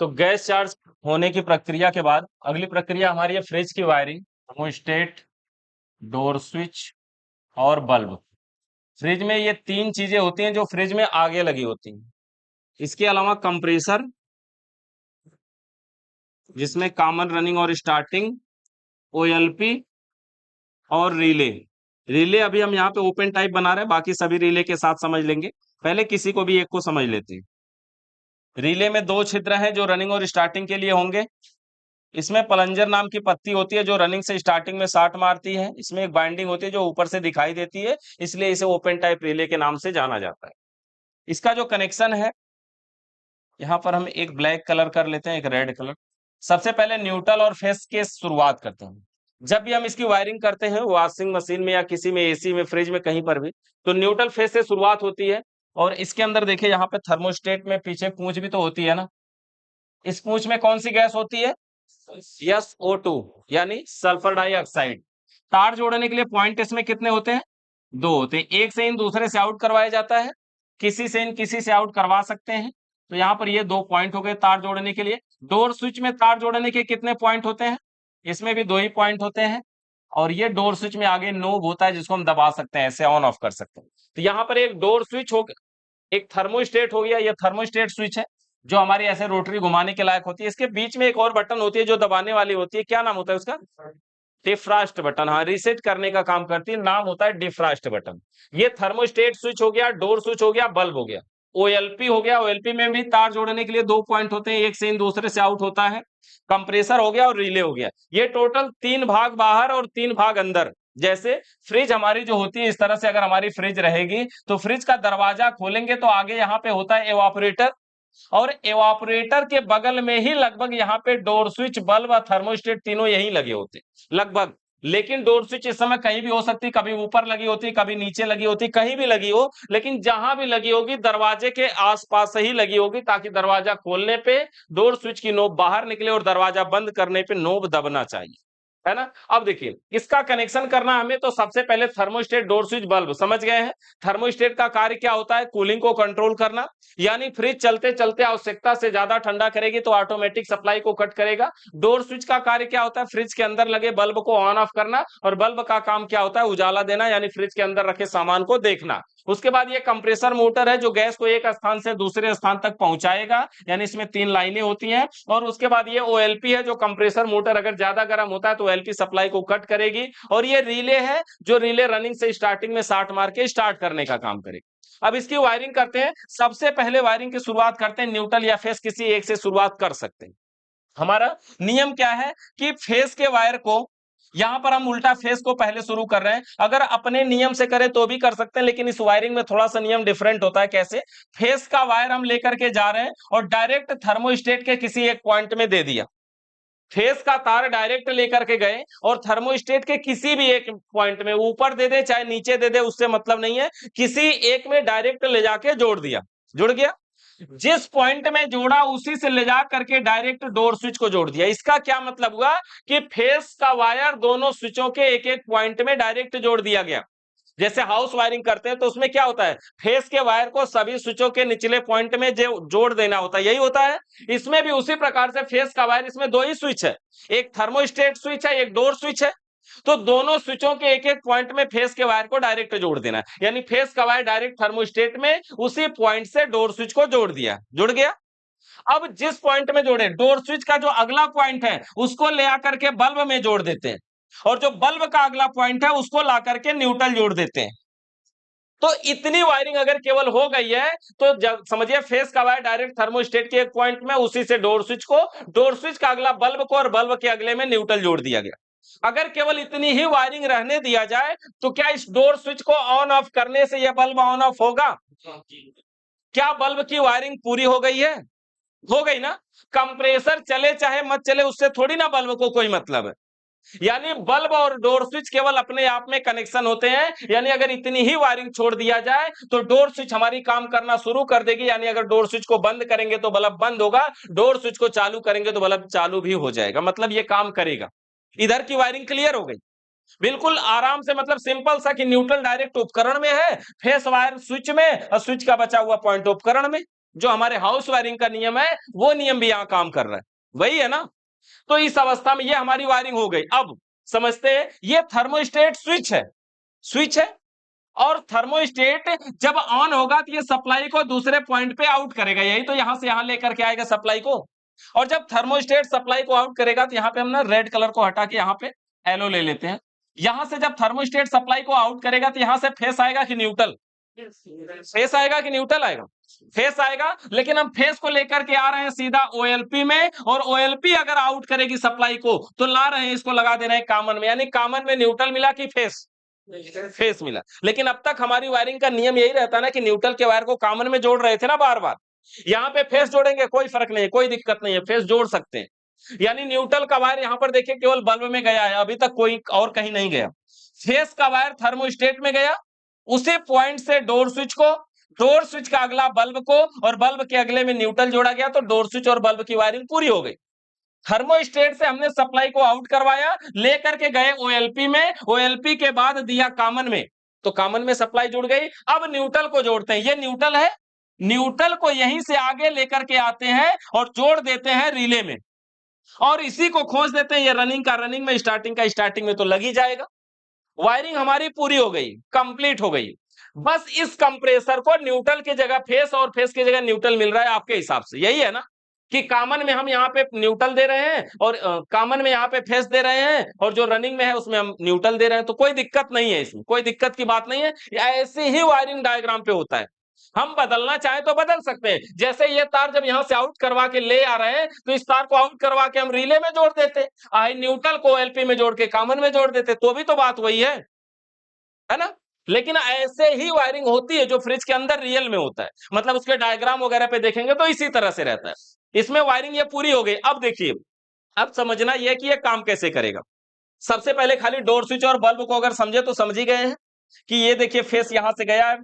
तो gas charge होने की प्रक्रिया के बाद अगली प्रक्रिया हमारी है फ्रिज की वायरिंग, थर्मोस्टेट, डोर स्विच और बल्ब। फ्रिज में ये तीन चीजें होती हैं जो फ्रिज में आगे लगी होती हैं। इसके अलावा कंप्रेसर, जिसमें कॉमन रनिंग और स्टार्टिंग, ओएलपी और रिले। रिले अभी हम यहाँ पे ओपन टाइप बना रहे हैं, बाकी सभी रिले के साथ समझ लेंगे। पहले किसी को भी एक को समझ लेते हैं। रिले में दो छिद्र हैं जो रनिंग और स्टार्टिंग के लिए होंगे। इसमें प्लंजर नाम की पत्ती होती है जो रनिंग से स्टार्टिंग में शार्ट मारती है। इसमें एक बाइंडिंग होती है जो ऊपर से दिखाई देती है, इसलिए इसे ओपन टाइप रिले के नाम से जाना जाता है। इसका जो कनेक्शन है, यहाँ पर हम एक ब्लैक कलर कर लेते हैं, एक रेड कलर। सबसे पहले न्यूट्रल और फेस के शुरुआत करते हैं। जब भी हम इसकी वायरिंग करते हैं वॉशिंग मशीन में या किसी में, एसी में, फ्रिज में, कहीं पर भी, तो न्यूट्रल फेस से शुरुआत होती है। और इसके अंदर देखिए, यहाँ पे थर्मोस्टेट में पीछे पूंछ भी तो होती है ना। इस पूंछ में कौन सी गैस होती है? SO2 यानी सल्फर डाइऑक्साइड। तार जोड़ने के लिए पॉइंट इसमें कितने होते हैं? दो होते हैं। एक से इन दूसरे से आउट करवाया जाता है, किसी से इन किसी से आउट करवा सकते हैं। तो यहाँ पर ये दो पॉइंट हो गए तार जोड़ने के लिए। डोर स्विच में तार जोड़ने के कितने पॉइंट होते हैं? इसमें भी दो ही पॉइंट होते हैं। और ये डोर स्विच में आगे नोब होता है जिसको हम दबा सकते हैं, ऐसे ऑन ऑफ कर सकते हैं। तो यहाँ पर एक डोर स्विच हो, एक थर्मोस्टेट हो गया, ये थर्मोस्टेट स्विच है जो हमारी ऐसे रोटरी घुमाने के लायक होती है। इसके बीच में एक और बटन होती है जो दबाने वाली होती है, क्या नाम होता है उसका? Defrost button. हाँ, रीसेट करने का काम करती है, नाम होता है डिफ्रास्ट बटन। ये थर्मोस्टेट स्विच हो गया, डोर स्विच हो गया, बल्ब हो गया। ओएलपी हो गया, ओएलपी में भी तार जोड़ने के लिए दो पॉइंट होते हैं, एक से इन दूसरे से आउट होता है। कंप्रेसर हो गया और रिले हो गया। ये टोटल तीन भाग बाहर और तीन भाग अंदर। जैसे फ्रिज हमारी जो होती है, इस तरह से अगर हमारी फ्रिज रहेगी तो फ्रिज का दरवाजा खोलेंगे तो आगे यहाँ पे होता है एवापोरेटर, और एवापोरेटर के बगल में ही लगभग यहाँ पे डोर स्विच, बल्ब और थर्मोस्टेट तीनों यही लगे होते लगभग। लेकिन डोर स्विच इस समय कहीं भी हो सकती, कभी ऊपर लगी होती, कभी नीचे लगी होती, कहीं भी लगी हो, लेकिन जहां भी लगी होगी दरवाजे के आसपास ही लगी होगी, ताकि दरवाजा खोलने पे डोर स्विच की नोब बाहर निकले और दरवाजा बंद करने पे नोब दबना चाहिए, है ना। अब देखिए, इसका कनेक्शन करना हमें, तो सबसे पहले थर्मोस्टेट, डोर स्विच, बल्ब समझ गए हैं। थर्मोस्टेट का कार्य क्या होता है? कूलिंग को कंट्रोल करना, यानी फ्रिज चलते चलते आवश्यकता से ज्यादा ठंडा करेगी तो ऑटोमेटिक सप्लाई को कट करेगा। डोर स्विच का कार्य क्या होता है? फ्रिज के अंदर लगे बल्ब को ऑन ऑफ करना, और बल्ब का काम क्या होता है? उजाला देना, यानी फ्रिज के अंदर रखे सामान को देखना। उसके बाद ये कंप्रेसर मोटर है जो गैस को एक स्थान से दूसरे स्थान तक पहुंचाएगा, यानी इसमें तीन लाइनें होती हैं। और उसके बाद ये ओएलपी है जो कंप्रेसर मोटर अगर ज्यादा गर्म होता है तो ओएलपी सप्लाई को कट करेगी। और ये रिले है जो रिले रनिंग से स्टार्टिंग में शार्ट मार के स्टार्ट करने का काम करेगी। अब इसकी वायरिंग करते हैं। सबसे पहले वायरिंग की शुरुआत करते हैं, न्यूट्रल या फेस किसी एक से शुरुआत कर सकते हैं। हमारा नियम क्या है कि फेस के वायर को, यहां पर हम उल्टा फेस को पहले शुरू कर रहे हैं। अगर अपने नियम से करें तो भी कर सकते हैं, लेकिन इस वायरिंग में थोड़ा सा नियम डिफरेंट होता है। कैसे? फेस का वायर हम लेकर के जा रहे हैं और डायरेक्ट थर्मोस्टेट के किसी एक पॉइंट में दे दिया। फेस का तार डायरेक्ट लेकर के गए और थर्मोस्टेट के किसी भी एक पॉइंट में, ऊपर दे दे चाहे नीचे दे दे, उससे मतलब नहीं है, किसी एक में डायरेक्ट ले जाके जोड़ दिया, जुड़ गया। जिस पॉइंट में जोड़ा उसी से ले जा करके डायरेक्ट डोर स्विच को जोड़ दिया। इसका क्या मतलब हुआ कि फेस का वायर दोनों स्विचों के एक एक पॉइंट में डायरेक्ट जोड़ दिया गया। जैसे हाउस वायरिंग करते हैं तो उसमें क्या होता है? फेस के वायर को सभी स्विचों के निचले पॉइंट में जो जोड़ देना होता है, यही होता है। इसमें भी उसी प्रकार से फेस का वायर, इसमें दो ही स्विच है, एक थर्मोस्टेट स्विच है, एक डोर स्विच है। तो दोनों स्विचों के एक एक पॉइंट में फेस के वायर को डायरेक्ट जोड़ देना है, यानी फेस का वायर डायरेक्ट थर्मोस्टेट में उसी पॉइंट से डोर स्विच को जोड़ दिया, जुड़ गया। अब जिस पॉइंट में जोड़े, डोर स्विच का जो अगला पॉइंट है उसको ले आकर के बल्ब में जोड़ देते हैं, और जो बल्ब का अगला पॉइंट है उसको ला करके न्यूट्रल जोड़ देते हैं। तो इतनी वायरिंग अगर केवल हो गई है तो जब समझिए, फेस का वायर डायरेक्ट थर्मोस्टेट के एक पॉइंट में, उसी से डोर स्विच को, डोर स्विच का अगला बल्ब को, और बल्ब के अगले में न्यूट्रल जोड़ दिया गया। अगर केवल इतनी ही वायरिंग रहने दिया जाए तो क्या इस डोर स्विच को ऑन ऑफ करने से यह बल्ब ऑन ऑफ होगा? क्या बल्ब की वायरिंग पूरी हो गई है? हो गई ना। कंप्रेसर चले चाहे मत चले, उससे थोड़ी ना बल्ब को कोई मतलब है। यानी बल्ब और डोर स्विच केवल अपने आप में कनेक्शन होते हैं, यानी अगर इतनी ही वायरिंग छोड़ दिया जाए तो डोर स्विच हमारी काम करना शुरू कर देगी। यानी अगर डोर स्विच को बंद करेंगे तो बल्ब बंद होगा, डोर स्विच को चालू करेंगे तो बल्ब चालू भी हो जाएगा, मतलब ये काम करेगा। इधर की वायरिंग क्लियर हो गई, बिल्कुल आराम से, मतलब सिंपल सा कि न्यूट्रल डायरेक्ट उपकरण में है, फेस वायर स्विच में, और स्विच का बचा हुआ पॉइंट उपकरण में। जो हमारे हाउस वायरिंग का नियम है वो नियम भी यहां काम कर रहा है, वही है ना। तो इस अवस्था में ये हमारी वायरिंग हो गई। अब समझते हैं, ये थर्मोस्टेट स्विच है, स्विच है, और थर्मोस्टेट जब ऑन होगा तो ये सप्लाई को दूसरे पॉइंट पे आउट करेगा, यही तो यहां से यहां लेकर के आएगा सप्लाई को। और जब थर्मोस्टेट सप्लाई को आउट करेगा तो यहां पे हम ना रेड कलर को हटा के यहां पे येलो ले लेते हैं। यहां से जब थर्मोस्टेट सप्लाई को आउट करेगा तो यहां से फेस आएगा कि न्यूट्रल? फेस आएगा कि न्यूट्रल आएगा? फेस आएगा, लेकिन हम फेस को लेकर के आ रहे हैं सीधा ओएलपी में, और ओएलपी अगर आउट करेगी सप्लाई को तो ला रहे हैं, इसको लगा दे रहे हैं कॉमन में, यानी कॉमन में न्यूट्रल मिला कि फेस? फेस मिला। लेकिन अब तक हमारी वायरिंग का नियम यही रहता ना कि न्यूट्रल के वायर को कॉमन में जोड़ रहे थे ना बार बार। यहाँ पे फेस जोड़ेंगे, कोई फर्क नहीं है, कोई दिक्कत नहीं है, फेस जोड़ सकते हैं। यानी न्यूट्रल का वायर यहाँ पर देखिए केवल बल्ब में गया है, अभी तक कोई और कहीं नहीं गया। फेस का वायर थर्मोस्टेट में गया, उसी पॉइंट से डोर स्विच को, डोर स्विच का अगला बल्ब को, और बल्ब के अगले में न्यूट्रल जोड़ा गया, तो डोर स्विच और बल्ब की वायरिंग पूरी हो गई। थर्मोस्टेट से हमने सप्लाई को आउट करवाया, लेकर के गए ओएलपी में, ओएलपी के बाद दिया कॉमन में, तो कॉमन में सप्लाई जुड़ गई। अब न्यूट्रल को जोड़ते हैं, ये न्यूट्रल है, न्यूट्रल को यहीं से आगे लेकर के आते हैं और जोड़ देते हैं रिले में, और इसी को खोज देते हैं। ये रनिंग का रनिंग में, स्टार्टिंग का स्टार्टिंग में, तो लग ही जाएगा। वायरिंग हमारी पूरी हो गई, कंप्लीट हो गई। बस इस कंप्रेसर को न्यूट्रल की जगह फेस और फेस की जगह न्यूट्रल मिल रहा है आपके हिसाब से, यही है ना कि कॉमन में हम यहाँ पे न्यूट्रल दे रहे हैं, और कॉमन में यहाँ पे फेस दे रहे हैं, और जो रनिंग में है उसमें हम न्यूट्रल दे रहे हैं, तो कोई दिक्कत नहीं है, इसमें कोई दिक्कत की बात नहीं है। ऐसे ही वायरिंग डायग्राम पे होता है। हम बदलना चाहे तो बदल सकते हैं, जैसे ये तार जब यहां से आउट करवा के ले आ रहे हैं तो इस तार को आउट करवा के हम रिले में जोड़ देते, आई न्यूट्रल को एलपी में जोड़ के कॉमन में जोड़ देते, तो भी तो बात वही है ना। लेकिन ऐसे ही वायरिंग होती है जो फ्रिज के अंदर रियल में होता है, मतलब उसके डायग्राम वगैरह पे देखेंगे तो इसी तरह से रहता है। इसमें वायरिंग ये पूरी हो गई। अब देखिए, अब समझना यह कि ये काम कैसे करेगा। सबसे पहले खाली डोर स्विच और बल्ब को अगर समझे तो समझ ही गए हैं कि ये देखिए फेस यहां से गया है,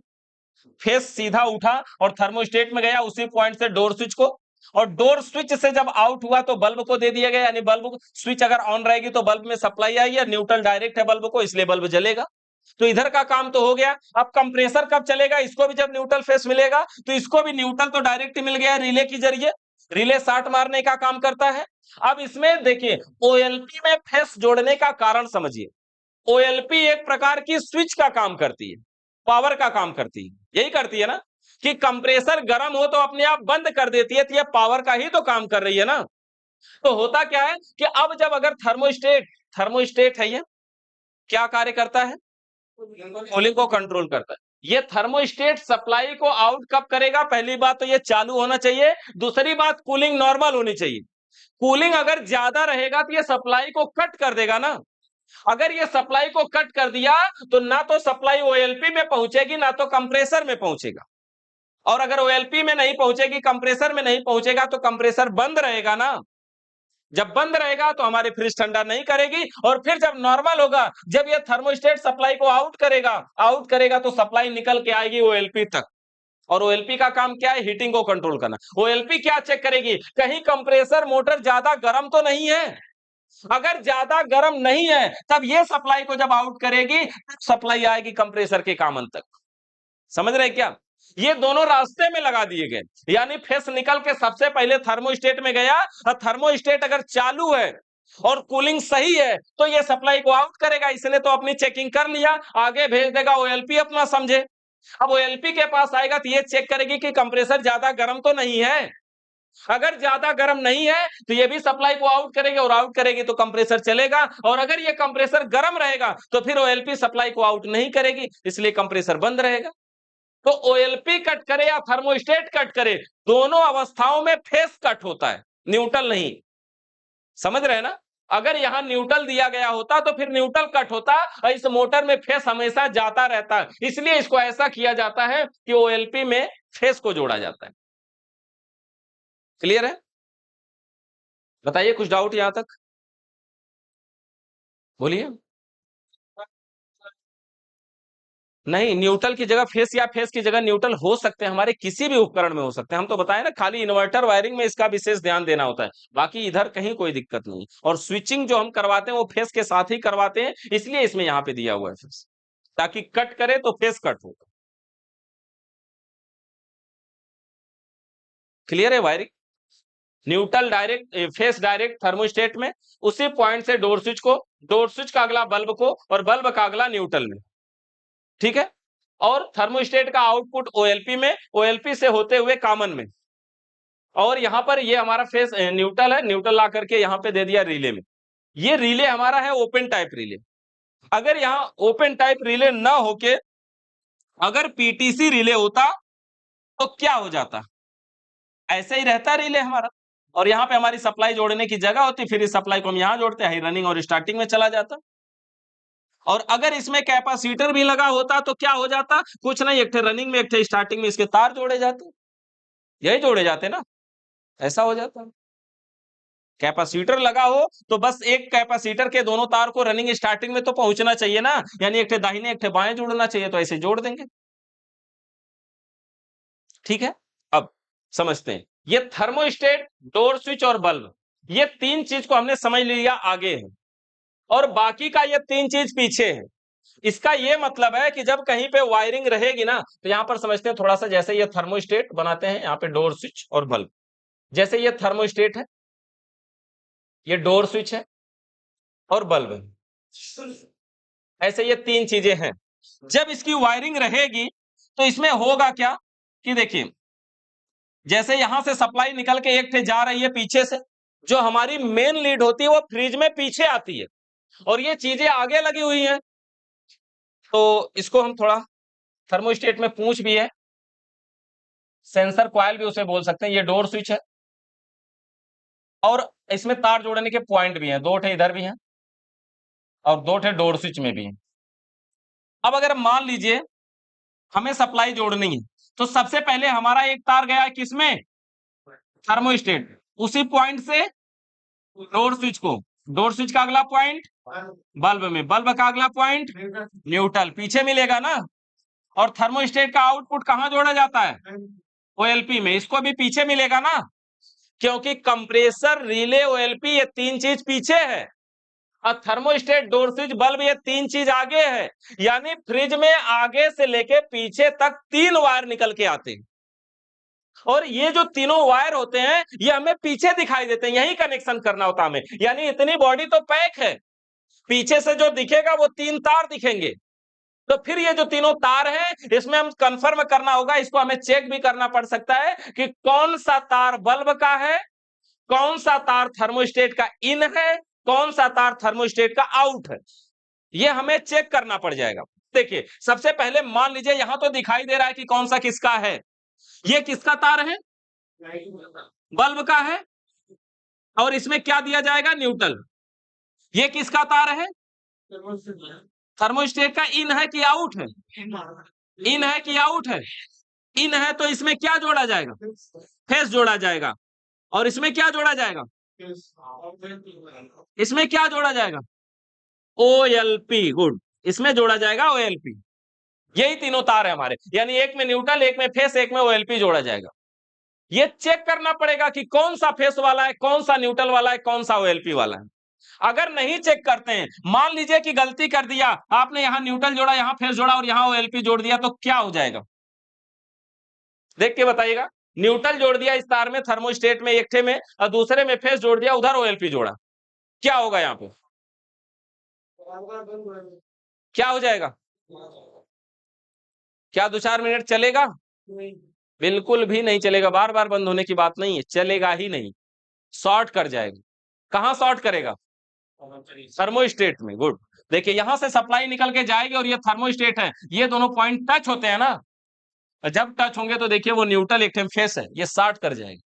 फेस सीधा उठा और थर्मोस्टेट में गया, उसी पॉइंट से डोर स्विच को, और डोर स्विच से जब आउट हुआ तो बल्ब को दे दिया गया, यानी बल्ब स्विच अगर ऑन रहेगी तो बल्ब में सप्लाई आएगी, या न्यूट्रल डायरेक्ट है बल्ब को इसलिए बल्ब जलेगा। तो इधर का काम तो हो गया। अब कंप्रेसर कब चलेगा? इसको भी जब न्यूट्रल फेस मिलेगा, तो इसको भी न्यूट्रल तो डायरेक्ट मिल गया रिले के जरिए, रिले शार्ट मारने का काम करता है। अब इसमें देखिए ओएलपी में फेस जोड़ने का कारण समझिए। ओएलपी एक प्रकार की स्विच का काम करती है, पावर का काम करती है, यही करती है ना कि कंप्रेसर गर्म हो तो अपने आप बंद कर देती है, तो ये पावर का ही तो काम कर रही है ना। तो होता क्या है कि अब जब अगर थर्मोस्टेट, थर्मोस्टेट है ये, क्या कार्य करता है? कूलिंग को कंट्रोल करता है। ये थर्मोस्टेट सप्लाई को आउट कब करेगा? पहली बात तो ये चालू होना चाहिए, दूसरी बात कूलिंग नॉर्मल होनी चाहिए। कूलिंग अगर ज्यादा रहेगा तो ये सप्लाई को कट कर देगा ना। अगर ये सप्लाई को कट कर दिया तो ना तो सप्लाई ओएलपी में पहुंचेगी, ना तो कंप्रेसर में पहुंचेगा। और अगर ओएलपी में नहीं पहुंचेगी, कंप्रेसर में नहीं पहुंचेगा, तो कंप्रेसर बंद रहेगा ना। जब बंद रहेगा तो हमारी फ्रिज ठंडा नहीं करेगी, और फिर जब नॉर्मल होगा, जब ये थर्मोस्टेट सप्लाई को आउट करेगा तो सप्लाई निकल के आएगी ओएलपी तक। और ओएलपी का काम क्या है? हीटिंग को कंट्रोल करना। ओएलपी क्या चेक करेगी? कहीं कंप्रेसर मोटर ज्यादा गर्म तो नहीं है। अगर ज्यादा गर्म नहीं है तब ये सप्लाई को जब आउट करेगी, सप्लाई आएगी कंप्रेसर के कॉमन तक। समझ रहे क्या? ये दोनों रास्ते में लगा दिए गए, यानी फेस निकल के सबसे पहले थर्मोस्टेट में गया, और थर्मोस्टेट अगर चालू है और कूलिंग सही है तो ये सप्लाई को आउट करेगा, इसने तो अपनी चेकिंग कर लिया, आगे भेज देगा ओएलपी अपना समझे। अब ओएलपी के पास आएगा तो ये चेक करेगी कि कंप्रेसर ज्यादा गर्म तो नहीं है। अगर ज्यादा गर्म नहीं है तो ये भी सप्लाई को आउट करेगी, और आउट करेगी तो कंप्रेसर चलेगा, और अगर ये कंप्रेसर गर्म रहेगा तो फिर ओएलपी सप्लाई को आउट नहीं करेगी, इसलिए कंप्रेसर बंद रहेगा। तो ओएलपी कट करे या थर्मोस्टेट कट करे, दोनों अवस्थाओं में फेस कट होता है, न्यूट्रल नहीं। समझ रहे हैं ना? अगर यहां न्यूट्रल दिया गया होता तो फिर न्यूट्रल कट होता, और इस मोटर में फेस हमेशा जाता रहता, इसलिए इसको ऐसा किया जाता है कि ओएलपी में फेस को जोड़ा जाता है। क्लियर है? बताइए, कुछ डाउट यहां तक? बोलिए। नहीं, न्यूट्रल की जगह फेस या फेस की जगह न्यूट्रल हो सकते हैं, हमारे किसी भी उपकरण में हो सकते हैं। हम तो बताए ना, खाली इन्वर्टर वायरिंग में इसका विशेष ध्यान देना होता है, बाकी इधर कहीं कोई दिक्कत नहीं। और स्विचिंग जो हम करवाते हैं वो फेस के साथ ही करवाते हैं, इसलिए इसमें यहाँ पे दिया हुआ है फेस, ताकि कट करे तो फेस कट हो। क्लियर है wiring? Neutral direct, face direct thermostat में, उसी पॉइंट से डोर स्विच का अगला बल्ब को, और बल्ब का अगला न्यूट्रल में, ठीक है। और थर्मोस्टेट का आउटपुट ओएलपी में, ओएलपी से होते हुए कॉमन में, और यहां पर ये हमारा फेस न्यूट्रल है, न्यूट्रल ला करके यहां पे दे दिया रिले में। ये रिले हमारा है ओपन टाइप रिले। अगर यहां ओपन टाइप रिले ना होके अगर पीटीसी रिले होता तो क्या हो जाता? ऐसे ही रहता रिले हमारा, और यहाँ पे हमारी सप्लाई जोड़ने की जगह होती, फिर इस सप्लाई को हम यहाँ जोड़ते हैं, रनिंग और स्टार्टिंग में चला जाता। और अगर इसमें कैपेसिटर भी लगा होता तो क्या हो जाता? कुछ नहीं, एक थे रनिंग में, एक थे स्टार्टिंग में, इसके तार जोड़े जाते, यही जोड़े जाते ना, ऐसा हो जाता। कैपेसिटर लगा हो तो बस एक कैपेसिटर के दोनों तार को रनिंग स्टार्टिंग में तो पहुंचना चाहिए ना, यानी एक थे दाहिने एक थे बाएं जोड़ना चाहिए, तो ऐसे जोड़ देंगे, ठीक है। अब समझते हैं, ये थर्मोस्टेट, डोर स्विच और बल्ब, ये तीन चीज को हमने समझ लिया आगे है, और बाकी का ये तीन चीज पीछे है। इसका ये मतलब है कि जब कहीं पे वायरिंग रहेगी ना, तो यहां पर समझते हैं थोड़ा सा, जैसे ये थर्मोस्टेट बनाते हैं, यहाँ पे डोर स्विच और बल्ब, जैसे ये थर्मोस्टेट है, ये डोर स्विच है और बल्ब है, ऐसे ये तीन चीजें हैं। जब इसकी वायरिंग रहेगी तो इसमें होगा क्या कि देखिए, जैसे यहां से सप्लाई निकल के एक थे जा रही है पीछे से, जो हमारी मेन लीड होती है वो फ्रिज में पीछे आती है, और ये चीजें आगे लगी हुई हैं, तो इसको हम थोड़ा, थर्मोस्टेट में पूंछ भी है, सेंसर कॉइल भी उसे बोल सकते हैं, ये डोर स्विच है, और इसमें तार जोड़ने के पॉइंट भी हैं, दो ठे इधर भी हैं और दो ठे डोर स्विच में भी हैं। अब अगर मान लीजिए हमें सप्लाई जोड़नी है, तो सबसे पहले हमारा एक तार गया है किसमें? थर्मोस्टेट, उसी पॉइंट से डोर स्विच को, डोर स्विच का अगला पॉइंट बल्ब में, बल्ब का अगला पॉइंट न्यूट्रल, पीछे मिलेगा ना। और थर्मोस्टेट का आउटपुट कहां जोड़ा जाता है? ओएलपी में, इसको भी पीछे मिलेगा ना, क्योंकि कंप्रेसर, रिले, ओएलपी, ये तीन चीज पीछे है, और थर्मोस्टेट, डोर स्विच, बल्ब, ये तीन चीज आगे है। यानी फ्रिज में आगे से लेके पीछे तक तीन वायर निकल के आते हैं, और ये जो तीनों वायर होते हैं ये हमें पीछे दिखाई देते हैं, यही कनेक्शन करना होता हमें, यानी इतनी बॉडी तो पैक है, पीछे से जो दिखेगा वो तीन तार दिखेंगे। तो फिर ये जो तीनों तार हैं, इसमें हम कंफर्म करना होगा, इसको हमें चेक भी करना पड़ सकता है कि कौन सा तार बल्ब का है, कौन सा तार थर्मोस्टेट का इन है, कौन सा तार थर्मोस्टेट का आउट है, ये हमें चेक करना पड़ जाएगा। देखिए, सबसे पहले मान लीजिए यहां तो दिखाई दे रहा है कि कौन सा किसका है, ये किसका तार है? बल्ब का है, और इसमें क्या दिया जाएगा? न्यूट्रल। ये किसका तार है? थर्मोस्टेट का इन है कि आउट है? इन है कि आउट है? इन है, तो इसमें क्या जोड़ा जाएगा? फेस जोड़ा जाएगा। और इसमें क्या जोड़ा जाएगा? इसमें क्या जोड़ा जाएगा? ओएलपी, गुड, इसमें जोड़ा जाएगा ओएलपी। यही तीनों तार है हमारे, यानी एक में न्यूट्रल, एक में फेस, एक में ओएलपी जोड़ा जाएगा। ये चेक करना पड़ेगा कि कौन सा फेस वाला है, कौन सा न्यूट्रल वाला है, कौन सा ओएलपी वाला है। अगर नहीं चेक करते हैं, मान लीजिए कि गलती कर दिया आपने, यहां न्यूट्रल जोड़ा, यहां फेस जोड़ा और यहां ओएलपी जोड़ दिया, तो क्या हो जाएगा? देख के बताइएगा। न्यूट्रल जोड़ दिया इस तार में, थर्मोस्टेट में एक ठे में, और दूसरे में फेस जोड़ दिया, उधर ओएलपी जोड़ा, क्या होगा? यहां पे क्या हो जाएगा? क्या 2-4 मिनट चलेगा? बिल्कुल भी नहीं चलेगा, बार बार बंद होने की बात नहीं है, चलेगा ही नहीं, शॉर्ट कर जाएगा। कहां शॉर्ट करेगा? थर्मोस्टेट में, गुड। देखिए, यहां से सप्लाई निकल के जाएगी और ये थर्मोस्टेट है, ये दोनों पॉइंट टच होते हैं ना, जब टच होंगे तो देखिए वो न्यूट्रल एक फेस है, ये शॉर्ट कर जाएगा।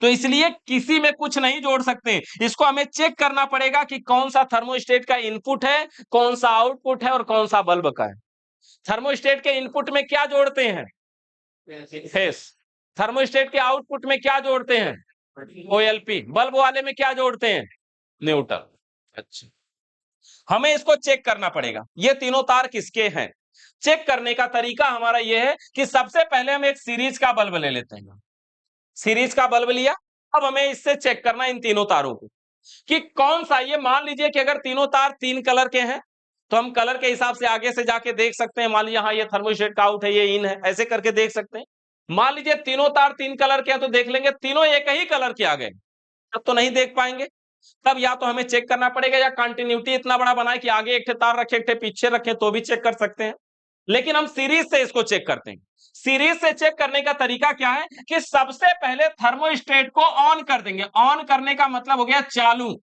तो इसलिए किसी में कुछ नहीं जोड़ सकते, इसको हमें चेक करना पड़ेगा कि कौन सा थर्मोस्टेट का इनपुट है, कौन सा आउटपुट है, और कौन सा बल्ब का है। थर्मोस्टेट के इनपुट में क्या जोड़ते हैं? फेस। थर्मोस्टेट के आउटपुट में क्या जोड़ते हैं? ओएलपी। बल्ब वाले में क्या जोड़ते हैं? न्यूट्रल। अच्छा, हमें इसको चेक करना पड़ेगा, ये तीनों तार किसके हैं। चेक करने का तरीका हमारा ये है कि सबसे पहले हम एक सीरीज का बल्ब ले लेते हैं, सीरीज का बल्ब लिया, अब हमें इससे चेक करना इन तीनों तारों को कि कौन सा, ये मान लीजिए कि अगर तीनों तार तीन कलर के हैं तो हम कलर के हिसाब से आगे से जाके देख सकते हैं, मान लीजिए हाँ ये थर्मोस्टेट का आउट है, ये इन है, ऐसे करके देख सकते हैं। मान लीजिए तीनों तार 3 कलर के हैं तो देख लेंगे तीनों एक ही कलर के आ गए, तब तो नहीं देख पाएंगे। तब या तो हमें चेक करना पड़ेगा या कंटिन्यूटी इतना बड़ा बनाए कि आगे एक ठे तार रखे, एक ठे पीछे रखे, तो भी चेक कर सकते हैं। लेकिन हम सीरीज से इसको चेक करते हैं। सीरीज से चेक करने का तरीका क्या है कि सबसे पहले थर्मोस्टेट को ऑन कर देंगे। ऑन करने का मतलब हो गया चालू,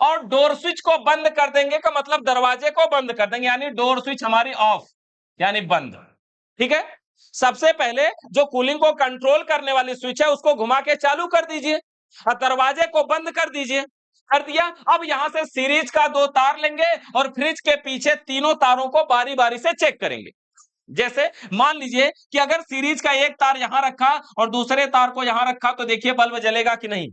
और डोर स्विच को बंद कर देंगे का मतलब दरवाजे को बंद कर देंगे, यानी डोर स्विच हमारी ऑफ, यानी बंद। ठीक है, सबसे पहले जो कूलिंग को कंट्रोल करने वाली स्विच है उसको घुमा के चालू कर दीजिए और दरवाजे को बंद कर दीजिए। कर दिया। अब यहां से सीरीज का 2 तार लेंगे और फ्रिज के पीछे तीनों तारों को बारी बारी से चेक करेंगे। जैसे मान लीजिए कि अगर सीरीज का एक तार यहां रखा और दूसरे तार को यहां रखा तो देखिए बल्ब जलेगा कि नहीं।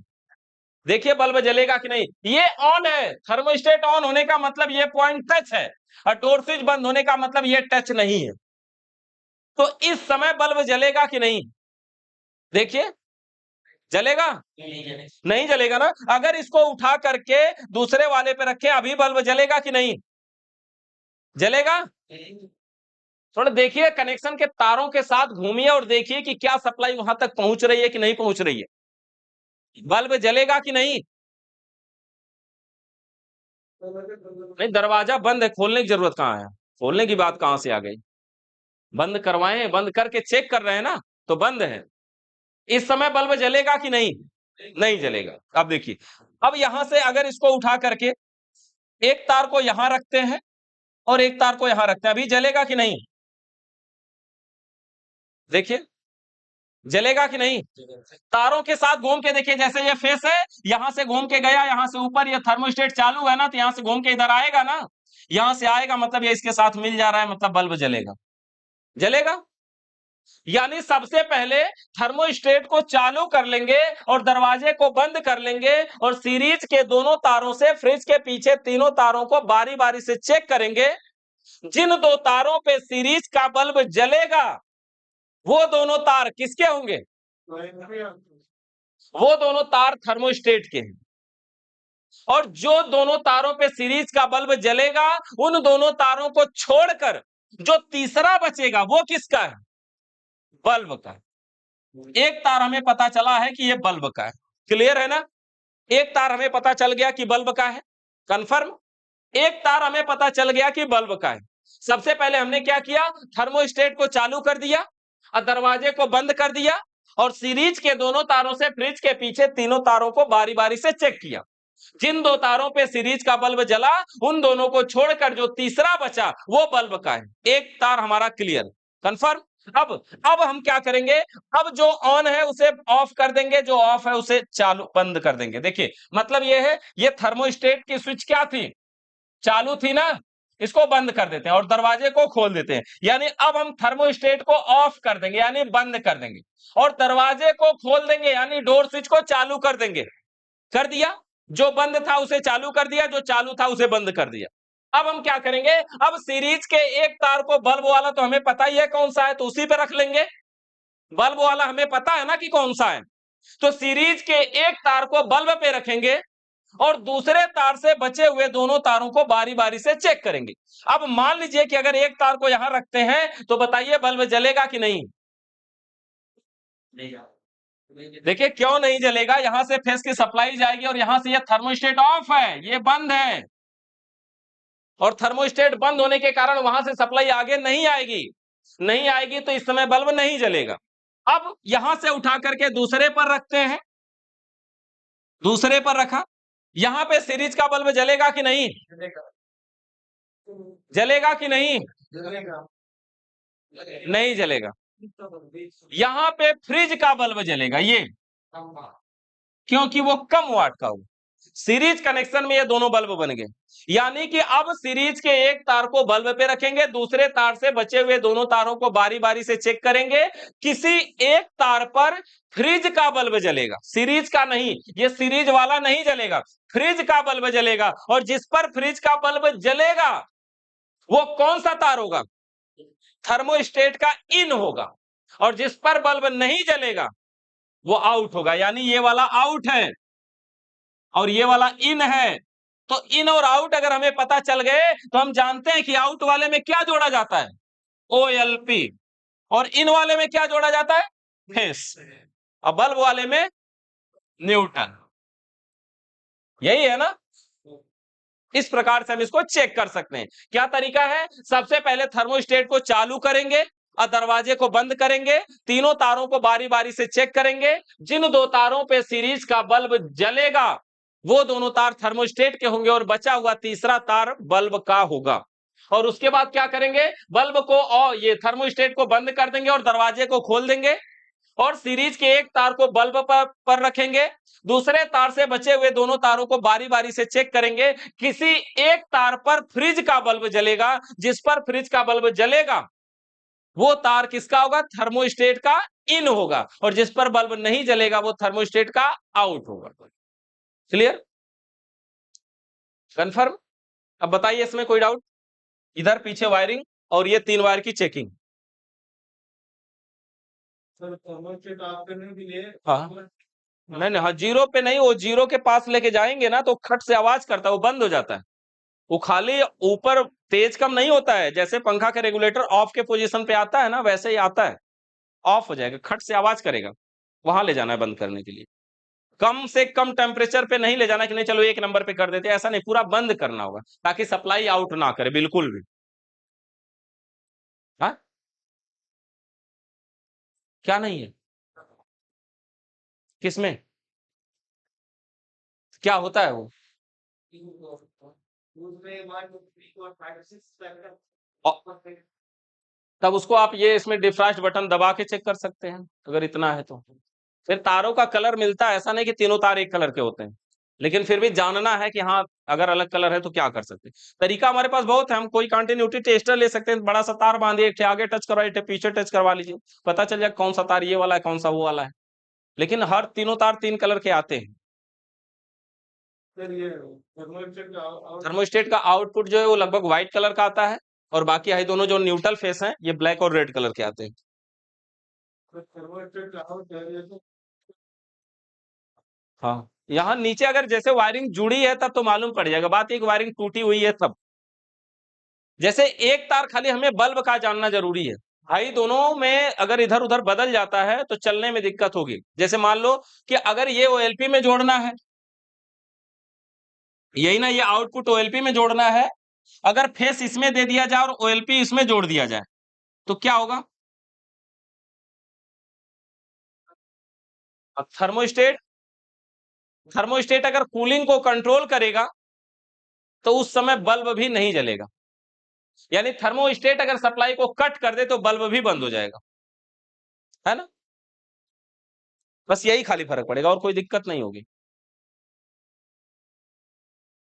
देखिए बल्ब जलेगा कि नहीं। ये ऑन है, थर्मोस्टेट ऑन होने का मतलब ये पॉइंट टच है, और डोर स्विच बंद होने का मतलब ये टच नहीं है। तो इस समय बल्ब जलेगा कि नहीं, देखिए जलेगा, नहीं जलेगा ना। अगर इसको उठा करके दूसरे वाले पे रखे अभी बल्ब जलेगा कि नहीं, जलेगा। थोड़ा देखिए कनेक्शन के तारों के साथ घूमिए और देखिए कि क्या सप्लाई वहां तक पहुंच रही है कि नहीं पहुंच रही है, बल्ब जलेगा कि नहीं। नहीं, दरवाजा बंद है, खोलने की जरूरत कहां है, खोलने की बात कहां से आ गई। बंद करवाएं, बंद करके चेक कर रहे हैं ना, तो बंद है। इस समय बल्ब जलेगा कि नहीं, नहीं जलेगा। अब देखिए, अब यहां से अगर इसको उठा करके एक तार को यहां रखते हैं और एक तार को यहां रखते हैं, अभी जलेगा कि नहीं, देखिए जलेगा कि नहीं। तारों के साथ घूम के देखिए, जैसे ये फेस है, यहां से घूम के गया, यहां से ऊपर, ये थर्मोस्टेट चालू है ना, तो यहां से घूम के इधर आएगा ना, यहां से आएगा मतलब ये इसके साथ मिल जा रहा है, मतलब बल्ब जलेगा, जलेगा। यानी सबसे पहले थर्मोस्टेट को चालू कर लेंगे और दरवाजे को बंद कर लेंगे और सीरीज के दोनों तारों से फ्रिज के पीछे तीनों तारों को बारी बारी से चेक करेंगे। जिन 2 तारों पे सीरीज का बल्ब जलेगा वो दोनों तार किसके होंगे, वो दोनों तार थर्मोस्टेट के हैं। और जो दोनों तारों पे सीरीज का बल्ब जलेगा उन दोनों तारों को छोड़कर जो तीसरा बचेगा वो किसका है, बल्ब का। एक तार हमें पता चला है कि ये बल्ब का है, क्लियर है ना। एक तार हमें पता चल गया कि बल्ब का है, कंफर्म। एक तार हमें पता चल गया कि बल्ब का है। सबसे पहले हमने क्या किया, थर्मोस्टेट को चालू कर दिया और दरवाजे को बंद कर दिया और सीरीज के दोनों तारों से फ्रिज के पीछे तीनों तारों को बारी बारी से चेक किया। जिन 2 तारों पे सीरीज का बल्ब जला उन दोनों को छोड़कर जो तीसरा बचा वो बल्ब का है। एक तार हमारा क्लियर, कंफर्म। अब हम क्या करेंगे, अब जो ऑन है उसे ऑफ कर देंगे, जो ऑफ है उसे चालू बंद कर देंगे। देखिए मतलब ये है, ये थर्मोस्टेट की स्विच क्या थी, चालू थी ना, इसको बंद कर देते हैं और दरवाजे को खोल देते हैं। यानी अब हम थर्मोस्टेट को ऑफ कर देंगे यानी बंद कर देंगे और दरवाजे को खोल देंगे यानी डोर स्विच को चालू कर देंगे। कर दिया, जो बंद था उसे चालू कर दिया, जो चालू था उसे बंद कर दिया। अब हम क्या करेंगे, अब सीरीज के एक तार को, बल्ब वाला तो हमें पता ही है कौन सा है तो उसी पे रख लेंगे, बल्ब वाला हमें पता है ना कि कौन सा है, तो सीरीज के एक तार को बल्ब पे रखेंगे और दूसरे तार से बचे हुए दोनों तारों को बारी बारी से चेक करेंगे। अब मान लीजिए कि अगर एक तार को यहां रखते हैं तो बताइए बल्ब जलेगा कि नहीं, देखिए क्यों नहीं जलेगा, यहां से फेस की सप्लाई जाएगी और यहां से ये थर्मोस्टेट ऑफ है, ये बंद है, और थर्मोस्टेट बंद होने के कारण वहां से सप्लाई आगे नहीं आएगी, नहीं आएगी तो इस समय बल्ब नहीं जलेगा। अब यहां से उठा करके दूसरे पर रखते हैं, दूसरे पर रखा, यहां पे सीरीज का बल्ब जलेगा कि नहीं, जलेगा कि नहीं, नहीं जलेगा। यहां पे फ्रिज का बल्ब जलेगा, ये क्योंकि वो कम वाट का हो। सीरीज कनेक्शन में ये दोनों बल्ब बन गए, यानी कि अब सीरीज के एक तार को बल्ब पे रखेंगे, दूसरे तार से बचे हुए दोनों तारों को बारी बारी से चेक करेंगे। किसी एक तार पर फ्रिज का बल्ब जलेगा, सीरीज का नहीं, ये सीरीज वाला नहीं जलेगा, फ्रिज का बल्ब जलेगा। और जिस पर फ्रिज का बल्ब जलेगा वो कौन सा तार होगा, थर्मोस्टेट का इन होगा, और जिस पर बल्ब नहीं जलेगा वो आउट होगा, यानी ये वाला आउट है और ये वाला इन है। तो इन और आउट अगर हमें पता चल गए तो हम जानते हैं कि आउट वाले में क्या जोड़ा जाता है, OLP। और इन वाले में क्या जोड़ा जाता है? फेस। और बल्ब वाले में न्यूटन। यही है ना? इस प्रकार से हम इसको चेक कर सकते हैं। क्या तरीका है? सबसे पहले थर्मोस्टेट को चालू करेंगे और दरवाजे को बंद करेंगे, तीनों तारों को बारी बारी से चेक करेंगे। जिन दो तारों पे सीरीज का बल्ब जलेगा वो दोनों तार थर्मोस्टेट के होंगे और बचा हुआ तीसरा तार बल्ब का होगा। और उसके बाद क्या करेंगे? बल्ब को और ये थर्मोस्टेट को बंद कर देंगे और दरवाजे को खोल देंगे और सीरीज के एक तार को बल्ब पर रखेंगे, दूसरे तार से बचे हुए दोनों तारों को बारी बारी से चेक करेंगे। किसी एक तार पर फ्रिज का बल्ब जलेगा, जिस पर फ्रिज का बल्ब जलेगा वो तार किसका होगा? थर्मोस्टेट का इन होगा, और जिस पर बल्ब नहीं जलेगा वो थर्मोस्टेट का आउट होगा। क्लियर? कंफर्म? अब बताइए इसमें कोई डाउट? इधर पीछे वायरिंग और ये 3 वायर की चेकिंग। सर थर्मोस्टेट ऑफ करने के लिए हाँ नहीं नहीं, हाँ जीरो पे नहीं, वो जीरो के पास लेके जाएंगे ना तो खट से आवाज करता है, वो बंद हो जाता है। वो खाली ऊपर तेज कम नहीं होता है, जैसे पंखा के रेगुलेटर ऑफ के पोजीशन पे आता है ना वैसे ही आता है, ऑफ हो जाएगा, खट से आवाज करेगा। वहां ले जाना है बंद करने के लिए। कम से कम टेम्परेचर पे नहीं ले जाना कि नहीं चलो 1 नंबर पे कर देते, ऐसा नहीं, पूरा बंद करना होगा ताकि सप्लाई आउट ना करे बिल्कुल भी। हाँ क्या नहीं है? किसमें क्या होता है वो? उसमें 1 2 3 4 5 6 औ- तब उसको आप ये इसमें डिफ्रॉस्ट बटन दबा के चेक कर सकते हैं अगर इतना है तो। फिर तारों का कलर मिलता है, ऐसा नहीं कि तीनों तार एक कलर के होते हैं, लेकिन फिर भी जानना है कि हाँ अगर अलग कलर है तो क्या कर सकते हैं। तरीका हमारे पास बहुत है, हम कोई कंटिन्यूटी टेस्टर ले सकते हैं, बड़ा सा तार बांधिए, एक आगे टच करवाइए, एक पीछे टच करवा लीजिए, पता चल जाए कौन सा तार ये वाला है कौन सा वो वाला है। लेकिन हर तीनों तार 3 कलर के आते हैं। सर ये थर्मोस्टेट का थर्मोस्टेट का आउटपुट जो है वो लगभग व्हाइट कलर का आता है, और बाकी है दोनों जो न्यूट्रल फेस हैं ये ब्लैक और रेड कलर के आते हैं। थर्मोस्टेट का आउट है ये तो हाँ यहाँ नीचे अगर जैसे वायरिंग जुड़ी है तब तो मालूम पड़ जाएगा, बात एक वायरिंग टूटी हुई है तब। जैसे एक तार खाली हमें बल्ब का जानना जरूरी है, भाई दोनों में अगर इधर उधर बदल जाता है तो चलने में दिक्कत होगी। जैसे मान लो कि अगर ये ओएलपी में जोड़ना है, यही ना, ये आउटपुट ओएलपी में जोड़ना है, अगर फेस इसमें दे दिया जाए और ओएलपी इसमें जोड़ दिया जाए तो क्या होगा? अब थर्मोस्टेट अगर कूलिंग को कंट्रोल करेगा तो उस समय बल्ब भी नहीं जलेगा, यानी थर्मोस्टेट अगर सप्लाई को कट कर दे तो बल्ब भी बंद हो जाएगा, है ना? बस यही खाली फर्क पड़ेगा और कोई दिक्कत नहीं होगी।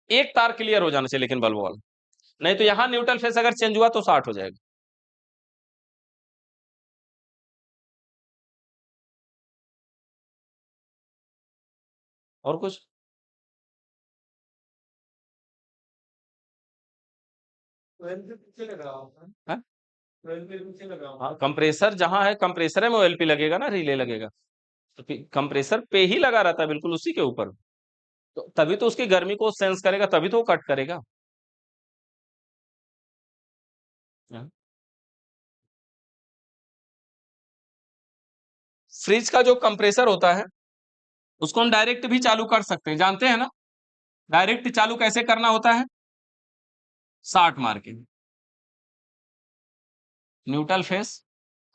एक तार क्लियर हो जाना चाहिए लेकिन बल्ब वाला, नहीं तो यहां न्यूट्रल फेस अगर चेंज हुआ तो 60 हो जाएगा। और कुछ? ट्वेल्व के पीछे लगा हुआ है, है? 12 के पीछे लगा हुआ हाँ कंप्रेसर जहां है, कंप्रेसर में ओएलपी लगेगा ना, रिले लगेगा, तो कंप्रेसर पे ही लगा रहता है बिल्कुल उसी के ऊपर, तो तभी तो उसकी गर्मी को सेंस करेगा, तभी तो वो कट करेगा। फ्रिज का जो कंप्रेसर होता है उसको हम डायरेक्ट भी चालू कर सकते हैं, जानते हैं ना? डायरेक्ट चालू कैसे करना होता है? 60 मार के, न्यूट्रल फेस,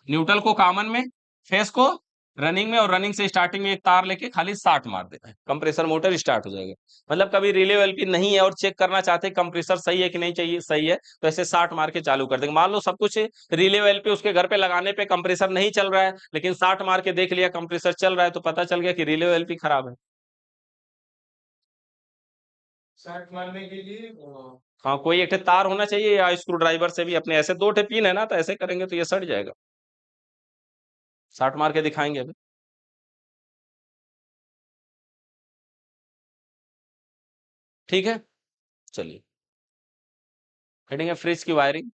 न्यूट्रल को कॉमन में, फेस को रनिंग में, और रनिंग से स्टार्टिंग में एक तार लेके खाली 60 मार देना है, कंप्रेसर मोटर स्टार्ट हो जाएगा। मतलब कभी रिले एलपी नहीं है और चेक करना चाहते हैं कंप्रेसर सही है कि नहीं, चाहिए सही है तो ऐसे 60 मार के चालू कर देंगे। मान लो सब कुछ रिले एलपी उसके घर पे लगाने पे कंप्रेसर नहीं चल रहा है, लेकिन 60 मार के देख लिया कंप्रेसर चल रहा है, तो पता चल गया कि रिले एलपी खराब है। 60 मारने के लिए हाँ कोई एक ठे तार होना चाहिए या स्क्रू ड्राइवर से भी, अपने ऐसे 2 ठे पिन है ना, तो ऐसे करेंगे तो ये सट जाएगा। 60 मार के दिखाएंगे अभी। ठीक है, चलिए। हेडिंग है फ्रिज की वायरिंग।